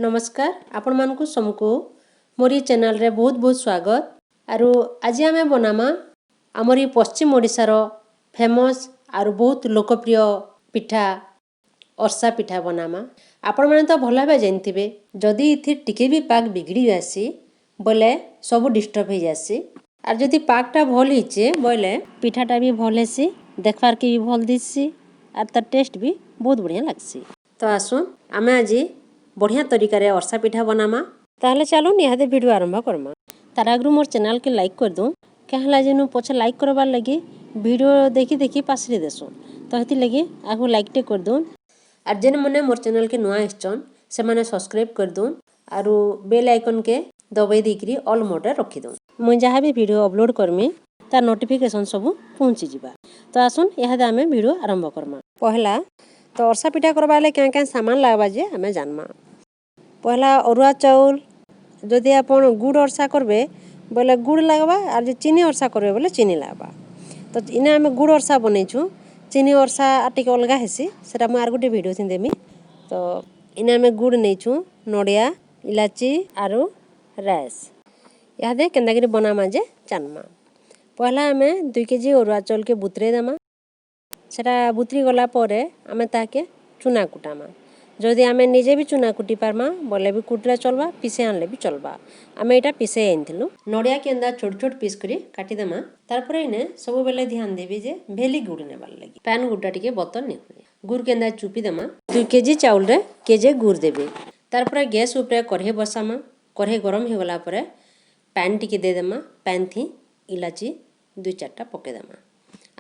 नमस्कार आपण मानकु समको मोर ये चैनल रे बहुत बहुत स्वागत। आरु आज आमे बनामा आमर ये पश्चिम ओडिशार फेमस आरु बहुत लोकप्रिय पिठा अरसा पिठा बनामा। आपण माने तो भल भाबे जानथिबे जदि इथि टिके भी पाक बिगड़ी जासी बोले सब डिस्टर्ब हो जासी आर जदि पाकटा भल हिचे बोले पिठाटा भी भल हेसी देखवार के भी भल दिससी आर तार टेस्ट भी बहुत बढ़िया लागसी। तो आसुन आमे आज बढ़िया तरीका रे अरसा पिठा बनामा। ताहले चलो निहाते वीडियो आरंभ करमा। तार आगु मोर चैनल के लाइक कर दो कहला जेनु पछे लाइक करबार लगी वीडियो देखी देखी पासरी देसो तो हेति लगी आगु लाइक टे कर दो आर जेन मने मोर चैनल के नुआ आइछन से माने सब्सक्राइब कर दो आरु बेल आइकन के दबाई देकरी ऑल मोड रे रखी दो मु जहा भी वीडियो अपलोड करमी तार नोटिफिकेशन सब पहुंची जिबा। तो आसुन यहादे आमे वीडियो आरंभ करमा। पहला तो अरसा पिठा करबाले क्या क्या सामान लागबा जे आमे जानमा। पहला अरुआ चाउल जदि आपण गुड़ अरसा करबे बोले गुड़ लागबा आर जे चीनी अरसा करबे बोले चीनी लागबा। तो इने आमे गुड़ अरसा बनैछु चीनी अरसा टिके अलगा हेसी सेटा मु आर गुटे वीडियो थिन देमी। तो इने आमे गुड़ नैछु नडिया इलाची आरु राइस यादे केंदागिरी बनामा जे चानमा। पहला आमे 2 केजी अरुआ चाउल के बुतरे देमा सेटा बुतरी गला परे आमे ताके चुना कुटामा। जदि आमे निजे भी चुना कुटी पारमा बोले भी कुटरा चलबा पिसे आनले भी चलबा। आमे एटा पिसे आइनथिलु नडिया के अंदा छोट छोट पीस करी काटी देमा। तार परे इने सब बेले ध्यान देबी जे भेली गुड़ नेबार लगी पैन गुड़टा टिके बतर ने हुए गुड़ के अंदा चुपी देमा। 2 केजी चाउल रे केजे गुड़ देबे। तार परे गैस ऊपर कढ़े बसामा कढ़े गरम हे गला परे पैन टिके दे देमा पैन थी इलाची 2-4टा पके देमा।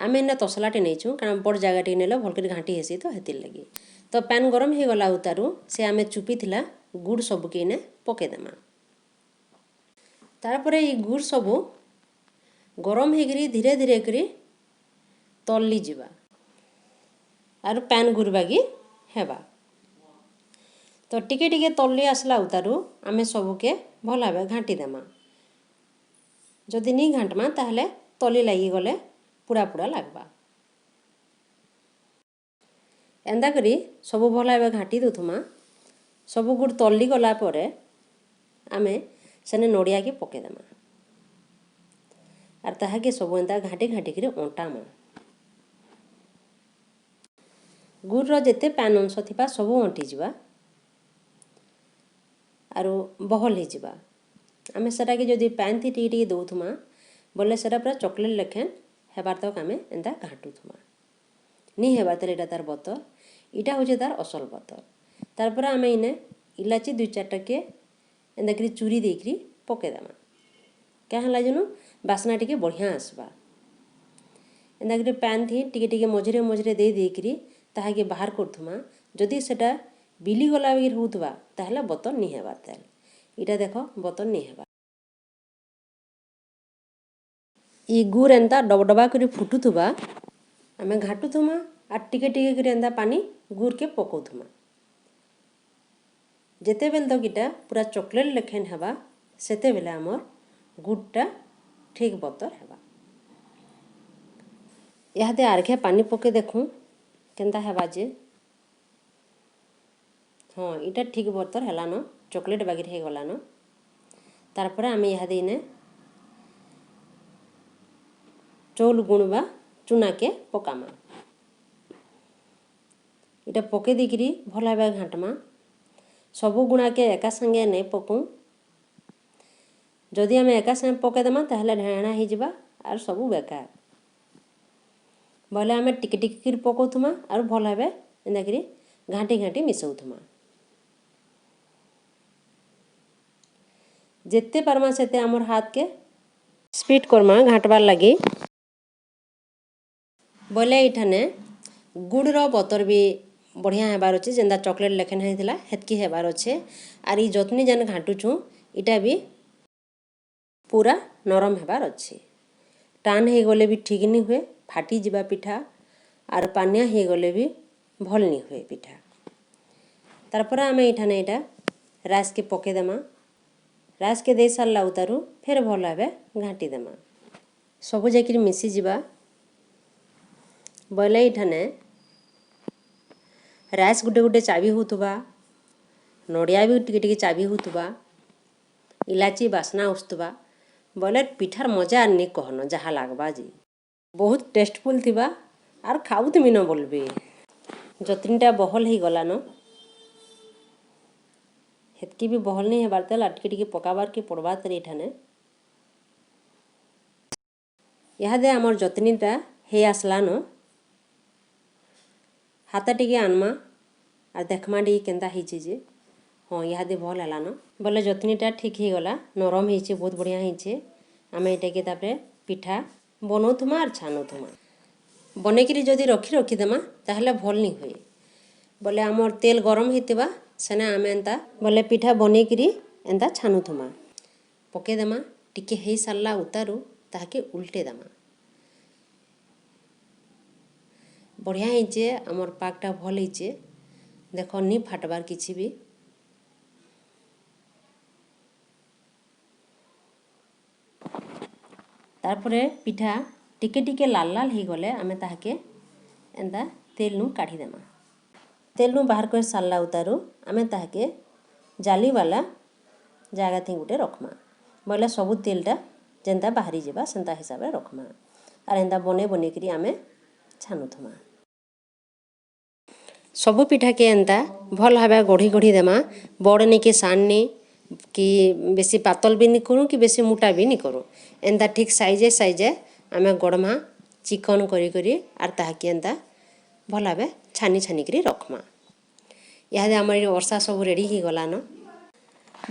आमे इने तसलाटे नैछु कारण बड़ जगह टे नेलो भलकरी घाटी हेसी तो हेति लगी। तो पैन गरम हे गला उतारू से आमे चुपी थिला गुड़ सब के इने पके देमा। तार परे ई गुड़ सब गरम हे गिरी धीरे धीरे करी तल्ली जिबा आर पैन गुड़ बागी हेबा। तो टिके टिके तल्ली आसला उतारू आमे सब के भल भाबे घाटी देमा। जदि नी घांटमा ताहले तली लागि गले पुड़ा पुड़ा लागबा। एंदा करी सब भल भाबे घाटी दोथुमा सब गुड़ तल्ली गला परे आमे सेने नडिया के पके देमा आर ताहा के सब एंदा घाटी घाटी करी ओंटामा। गुड़ रो जेते पैन अंश थिबा सब ओंटी जिबा आरो बहल हे जिबा। आमे सेटा के जदि पैन थी टिके दोथुमा बोले सेटा पूरा चॉकलेट लेखे हेबार तक आमे एंदा घाटुथुमा नी हेबा तले एटा तार बतर इटा होजे तार असल बतर। तार पर आमे इने इलाची 2-4टा के एंदा करी चूरी देकरी पके देमा क्या हला जनु बासना टिके बढ़िया आसबा। एंदा करी पैन थी टिके टिके मझरे मझरे दे देकरी ताहा के बाहर करथुमा जदि सेटा बिली गला बिर होतबा ताहला बतर नी हेबा तेल इटा देखो बतर नी हेबा। ई गुड़ एंदा डबडबा करी फुटुथुबा आमे घाटुथुमा आर टिके टिके करी एंदा पानी गुड़ के पकोथुमा जेते बेल तक इटा पूरा चॉकलेट लेखेन हेबा सेते बेले हमर गुड़टा ठीक बतर हेबा। यादे आरखे पानी पके देखूं केंदा हेबा जे हाँ इटा ठीक बतर हेलानो चॉकलेट बागिर हे गलानो। तार पर आमे यादे इने चौल गुणबा चुना के पकामा इटा पके देकरी भल भाबे घांटमा सबु गुणा के एका संगे नै पकू। जदि आमे एका संगे पके देमा ताहले ढेणा हे जिबा आर सबु बेकार बोले आमे टिके टिके करी पकोथुमा आर भल भाबे एंदा करी घांटी घांटी मिसौथुमा जेते पारमा सेते हमर हाथ के स्पीड करमा घाटबार लगी बोले इठाने गुड़ रो बतर भी बढ़िया हेबार अच्छे जेंदा चॉकलेट लेखन हेतिला हेतकी हेबार अच्छे आर ई जतनी जन घाटुछु इटा भी पूरा नरम हेबार अच्छे टान हे गले भी ठीक नी हुए फाटी जिबा पिठा आर पानिया हे गले भी भल नी हुए पिठा। तार पर आमे इठाने इटा राइस के पके देमा राइस के दे सारला उतारू फेर भल भाबे घाटी देमा सब जाकिर मिसी जिबा बोले इठाने राइस गुटे गुटे चाबी होतुबा नड़िया भी टिके टिके चाबी होतबा इलाची बास्ना आसुवा बोले पिठार मजा नहीं कहन जहाँ लगवा जी बहुत टेस्टफुल थिबा आर खाऊतमी न बोलबे। जतनीटा बहल ही गलान हेतकी भी बहल नहीं हेबार तेल आटके टिके पकाबार के पड़वा तेरे इठाने इहादे आमर जतनीटा हे आसलान हाथ टिके आनमा और देखमा टी केन्ता होइचे जे हाँ इहादे भल हेलान बोले जतनीटा ठीक ही गला नरम होइचे बहुत बढ़िया होइचे। आमे एटाके तापरे पिठा बनौथुमा और छानुथुमा बनेकिरी जदि रखीदेमा ताहले भल नहीं हुए। बोले आमर तेल गरम होइतिबा सेने आमे एंता बोले पिठा बनेकिरी एंता छानुथुमा पकेदेमा टिके हेई सारला उतारू ताहाके उल्टे देमा बढ़िया होइचे आमर पाकटा भल होइचे देख नि फाटबार किछि भी। तारपरे पिठा टिके टिके लाल लाल ही गले आमे ताहाके एंता तेल नु काढ़ी देमा तेल नु बाहर कर सारला उतारू आमे ताहाके जाली वाला जगह थी गुटे रखमा बोले सबु तेलटा जेंता बाहरी जावा सेंता हिसाब रे रखमा आर एंता बने बने करी आमे छानुथुमा सबु पिठा के एंता भल भाबे गढ़ी गढ़ी देमा बड़ नहीं के सान नहीं कि बेसी पातल भी नहीं करूँ कि बेसी मोटा भी नहीं करूँ एंता ठीक साइजे साइजे आमे गड़मा चिकन करी करी आर ताहाके एंता भल भाबे छानी छानी करी रखमा। इहादे आमर अरसा सब रेडी ही गलान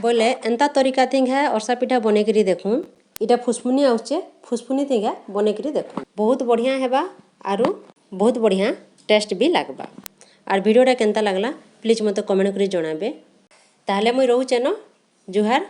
बोले एंता तरीका थिंगा अरसा पिठा बने करी देखूँ इटा फुसफुनी आउचे फुसफुनी थिंगा बने करी देखूँ बहुत बढ़िया हेबा आरु बहुत बढ़िया टेस्ट भी लागबा। आर वीडियोटा केनता लागला प्लीज मते कमेंट करी जणाबे ताहले मुई रहूचे न जुहार।